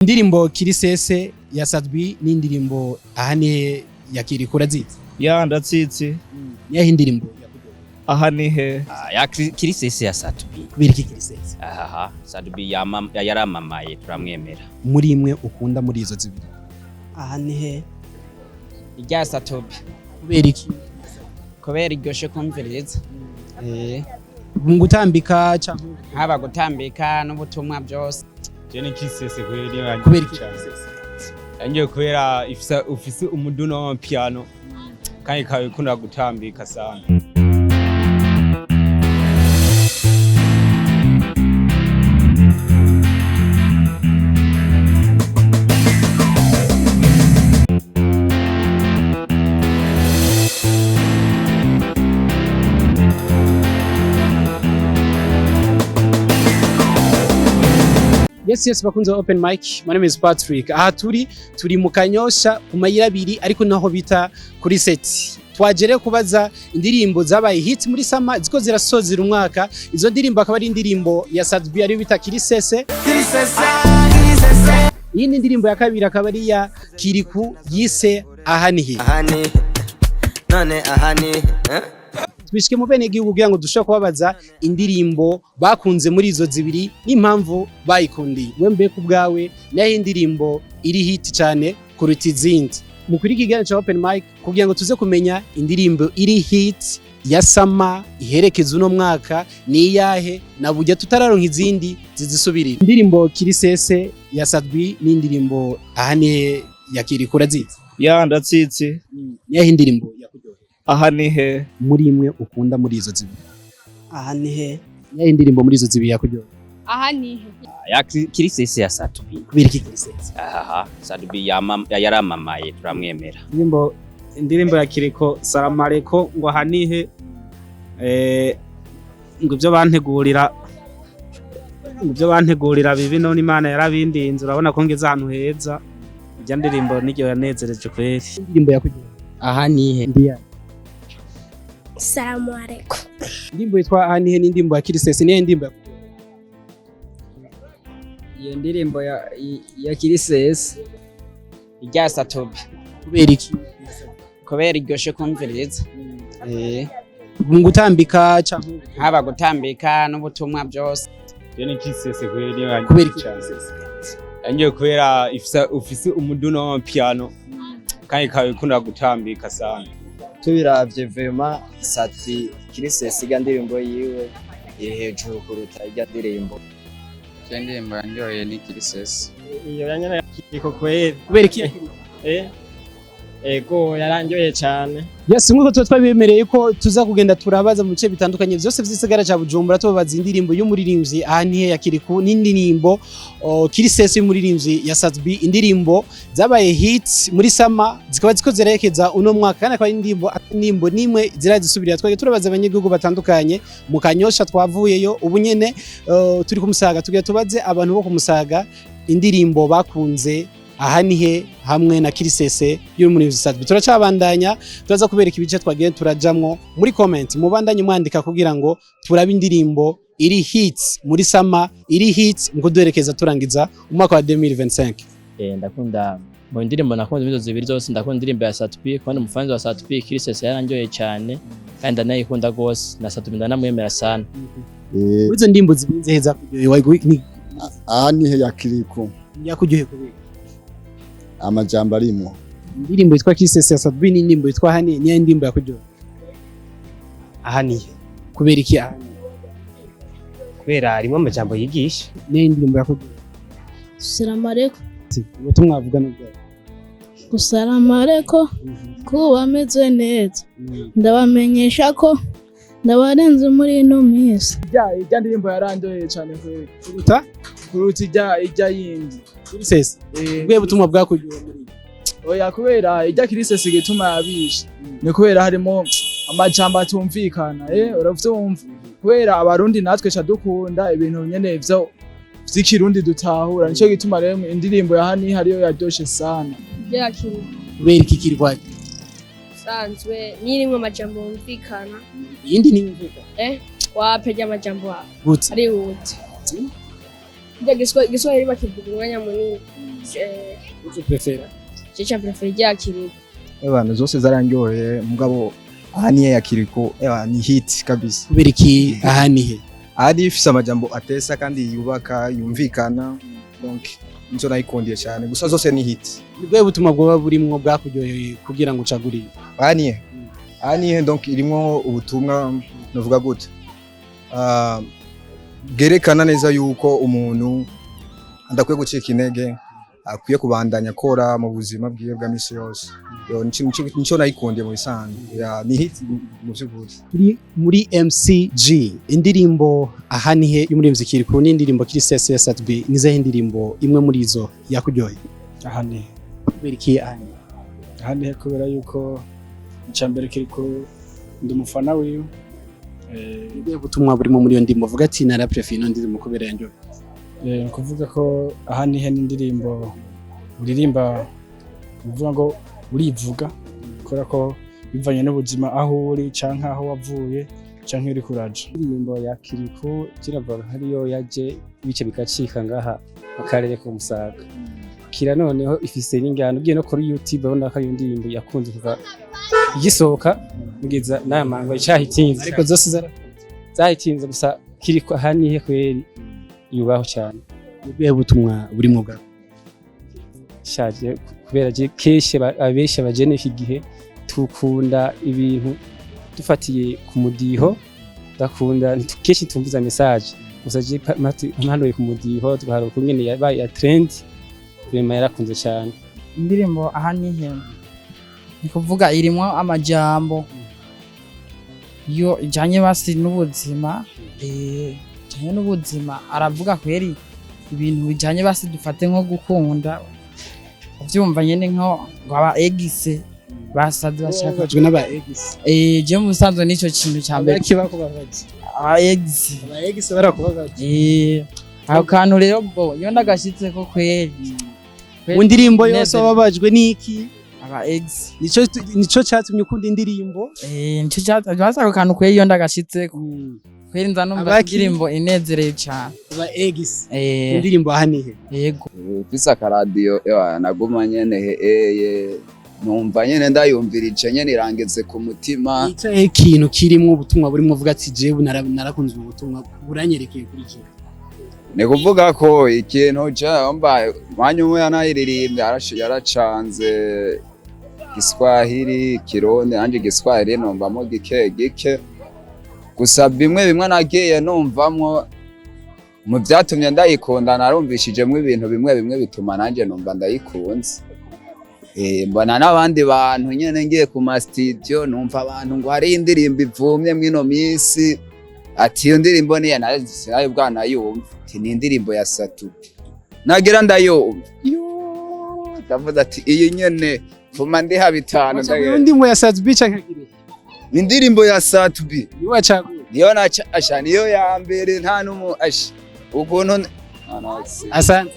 Indirimbo Kirisese ya Sadbi n'indirimbo aha nihe ya Kirikou urazizi? Ya ndatsitsi. Yahe indirimbo aha nihe ya Kirisese ya Sadbi. Kubera iki Kirisese? Sadbi yaramamaye turamwemera. Muri imwe ukunda muri izo zibiri? Aha nihe Irya Sadbi. Kubera iki? Kubera iryoshe kumviriza. Gutambika cyangwa haba gutambika n'ubutumwa byose. Je ni Kiresese kweli kubera iki Kirisese? Angiye kubera ufise umuduno wa piano kandi kabikunda gutambika sana. Yes, bakunze open mic. My name is Patrick. Aha turi mu Kanyosha ku mayira abiri ariko naho bita kuri set. Twagere kubaza indirimbo zabaye hit muri sama ziko zirasozera umwaka. Izo ndirimbo akaba ari indirimbo ya Sadbi ari bita Kiresese. Iyi ni indirimbo ya kabiri akaba ari ya Kirikou yise aha nihe. None aha nihe. Twishike mu bene gihugu kugira ngo dushobore kubabaza indirimbo bakunze muri izo zibiri n'impamvu bayikundiye. Wembe ku bwawe nayo indirimbo iri hit cyane kuruta izindi. Mukuri kiganiro cha open mic kugira ngo tuze kumenya indirimbo iri hit ya sama iherekeza uno mwaka ni yahe na burya tutararonka izindi zizisubirira. Indirimbo Kirisese ya Sadbi n'indirimbo aha nihe ya Kirikou urazizi? Ya ndatsitsi. Yahe indirimbo yakuryoheye? Aha nihe muri imwe ukunda muri izo zibiri? Aha nihe yahe indirimbo muri izo zibiri yakuryoheye? Aha nihe ya Kirisese ya Sadbi. Kubera iki Kirisese? Sadbi yaramamaye turamwemera. Indirimbo ya Kirikou salamareko ngo aha nihe ngo ibyo bantegurira bibi none Imana yarabindinze urabona ko ngeze ahantu heza. Ijya ndirimbo niryo yanezereje kweli. Indirimbo yakuryoheye? aha nihe Ndiya. Salamu alaikum. Indirimbo yitwa aha nihe n'indirimbo ya Kirisese niyo ndirimbo yakuryoheye? iyo ndirimbo ya Kiresese irya Sadbi. Kubera iki? Kubera iryoshe kumviriza. Gutambika cyangwa haba gutambika n'ubutumwa byose. Je ni Kiresese kweli kubera iki Kirisese? Angiye kubera ufise umuduno wa piano kandi kabikunda gutambika sana. Tubiravye vraiment Sadbi Kiresese ga ndirimbo yiwe iri hejuru kuruta irya ndirimbo. Indirimbo yanyoye ni Kiresese. Iyo yanyana ya Kirikou kweli. Kubera iki? Ego yaranyoye cyane. Yes, nkuko twabemereye ko tuza kugenda turabaza mu bice bitandukanye byose vy'isagara ca Bujumbura tubabaza indirimbo y'umuririmbyi aha nihe ya Kirikou n'indirimbo Kiresese y'umuririmbyi ya Sadbi. Indirimbo zabaye hit muri sama zikaba ziko zerekeza uno mwaka kandi akaba indirimbo nimwe zirazisubirira. Twage turabaza abanyagihugu batandukanye mu Kanyosha twavuyeyo ubu nyene turi kumusaga tugiye tubaze abantu bo kumusaga indirimbo bakunze aha nihe hamwe na Kiresese y'umuririmbyi Sadbi. Turacabandanya turaza kubereka ibice twagiye turajamwo muri comment mubandanye mwandika kugira ngo turabe indirimbo iri hits muri sama iri hits ngo duherekeza turangiza umwaka wa 2025. Ndakunda mu ndirimbo nakunze ibizo zibiri zose ndakunda indirimbo ya Sadbi kandi umufanzi wa Sadbi Kiresese yaranjoye cyane kandi ndanayikunda gose na Sadbi ndanamwemera sana. Izo ndimbo zibinze heza kuryoheye aha nihe ya Kirikou yakuryoheye kubera amajambo arimo. Indirimbo yitwa Kiresese ya Sadbi n'indirimbo yitwa aha nihe niyo ndirimbo yakuryoheye? Aha nihe. Kubera iki aha? Kubera harimo amajambo yigisha. Niyo ndirimbo yakuryoheye? Salamu alaikum. Ubutumwa avuga n'ubwo. Salamu alaikum. Kuba meze neza. Ndabamenyesha ko ndabarenze muri ino minsi. Ijya ndirimbo yarandoye cyane kweli. Kuruta ijya yindi. Kiresese. Bwe butumwa bwakuryoheye muri. Oya kubera ijya Kiresese gituma yabisha. Ni kubera harimo amajambo atumvikana. Uravyumva. Kubera abarundi natwe cha dukunda ibintu nyene ivyo vy'ikirundi dutahura. Nico gituma rero indirimbo ya hani hariyo yaryoshe sana. Ya Kirikou. Kubera iki kirwaye? Sanzwe nirimwe amajambo yumvikana. Iyindi ni yumvikana. Wapeja amajambo gute? Ari wote. Ijya Giswahili bakivuga umwanya munini. Uzo prefera? Cyo prefera ijya Kirikou. Abantu zose zarandyoheye mugabo aha nihe ya Kirikou ni hit kabisa. Kubera iki aha nihe? Ari ifise amajambo atesa kandi yubaka yumvikana donc nizo nayikundiye cyane gusa zose ni hit. Nibwo butumwa bwo burimwo bwakuryoheye kugira ngo ucagurire. Aha nihe donc irimo ubutumwa novuga gute bwerekana neza yuko umuntu adakwiye gucika intege akwiye kubandanya akora mu buzima bwiwe bwa misi yose. Nico nayikundiye mu bisanzwe ni hit mu by'ukuri. Turi muri MCG indirimbo aha nihe y'umurimvyi Kirikou n'indirimbo Kiresese SB nize indirimbo imwe muri izo yakuryoheye. Aha nihe kubera iki aha nihe kubera yuko icambere Kirikou ndi umufana wiwe. Nibwo butumwa burimo muri iyo ndimo vuga ati nara prefer ino ndirimbo kubera yanjye. Kuvuga ko aha nihe n'indirimbo uririmba uvuga ngo urivuga kubera ko bivanye n'ubuzima aho uri canke aho wavuye canke uri kuraje. Indirimbo ya Kirikou kiravuga hariyo yaje bice bikacika ngaha akarere ko Musaga. Kira noneho ifise n'ingano ugiye no kuri YouTube abona ko iyo ndirimbo yakunze kuva igisohoka kugeza n'amango icahitinze ariko zose zahitinze gusa Kirikou aha nihe kweri yubaho cyane. Nibwo butumwa burimo bwa shaje kubera je keshe abesha bajene iki gihe tukunda ibintu dufatiye ku mudiho dakunda keshi tumviza message gusa je mpanuye ku mudiho tugahara kungene yabaye ya trend bema yarakunze cyane. Indirimbo aha nihe ni kuvuga irimo amajambo yo ijanye basi n'ubuzima ijanye n'ubuzima aravuga kweri ibintu bijanye basi dufate nko gukunda uvyumva nyene nko aba egise basaze bashaka n'aba egise je musanzwe nico kintu cyambere kibakubabaje aba egise barakubabaje aho kantu rero bo yo ndagashitse ko kweri mu ndirimbo yose wababajwe niki aba egise nico cyatumye ukunda indirimbo nico cyatumye basaka kantu kweri yo ndagashitse kweri nza numva indirimbo inezereye cyane aba egise indirimbo aha nihe yego ufise akaradiyo naguma nyene numva nyene ndayumvirije nyene irangeze ku mutima. Icyo kintu kirimo ubutumwa burimo vuga ati jewe narakunze ubutumwa buranyerekeye kuri cyo. Ni kuvuga ko ikintu cyamba mwanya umwe yanayiririmbye yaracanze Giswahili Kirundi anje Giswahili numvamo gike gusa bimwe nagiye numvamwo mu byatumye ndayikunda narumvishijemo ibintu bimwe bituma nanje numva ndayikunze. Mbona n'abandi bantu nyene ngiye ku ma studio numva abantu ngo hari indirimbo ivumye mwino misi ati iyo ndirimbo niya nayo bwana yumva ati ni indirimbo ya Satu nagira ndayumva ndavuga ati iyi nyene vuma ndi habitano ndimo ya Satu bica nkagire indirimbo ya Satu bi niyo niyo ya mbere nta numu ukuntu asante